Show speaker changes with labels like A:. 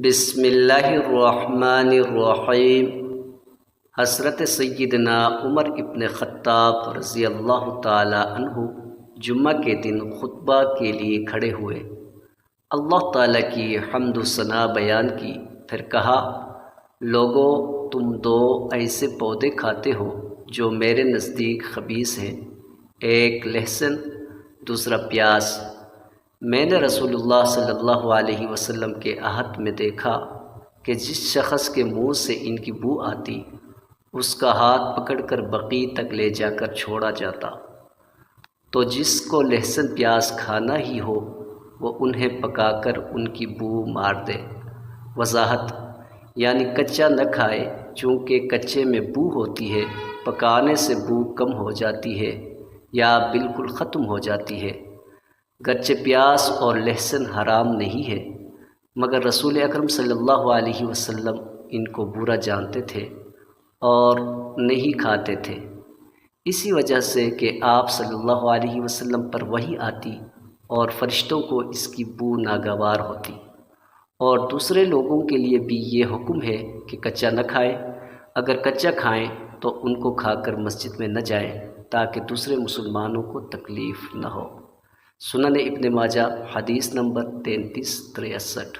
A: بسم اللہ الرحمن الرحیم۔ حضرت سیدنا عمر ابن خطاب رضی اللہ تعالی عنہ جمعہ کے دن خطبہ کے لیے کھڑے ہوئے، اللہ تعالیٰ کی حمد و ثنا بیان کی، پھر کہا، لوگو تم دو ایسے پودے کھاتے ہو جو میرے نزدیک خبیث ہیں، ایک لہسن، دوسرا پیاز۔ میں نے رسول اللہ صلی اللہ علیہ وسلم کے عہد میں دیکھا کہ جس شخص کے منہ سے ان کی بو آتی اس کا ہاتھ پکڑ کر بقیع تک لے جا کر چھوڑا جاتا، تو جس کو لہسن پیاز کھانا ہی ہو وہ انہیں پکا کر ان کی بو مار دے۔ وضاحت یعنی کچا نہ کھائے، چونکہ کچے میں بو ہوتی ہے، پکانے سے بو کم ہو جاتی ہے یا بالکل ختم ہو جاتی ہے۔ گرچہ پیاز اور لہسن حرام نہیں ہے، مگر رسول اکرم صلی اللہ علیہ وسلم ان کو برا جانتے تھے اور نہیں کھاتے تھے، اسی وجہ سے کہ آپ صلی اللہ علیہ وسلم پر وحی آتی اور فرشتوں کو اس کی بو ناگوار ہوتی، اور دوسرے لوگوں کے لیے بھی یہ حکم ہے کہ کچا نہ کھائیں، اگر کچا کھائیں تو ان کو کھا کر مسجد میں نہ جائیں تاکہ دوسرے مسلمانوں کو تکلیف نہ ہو۔ سنن ابن ماجہ حدیث نمبر 3363۔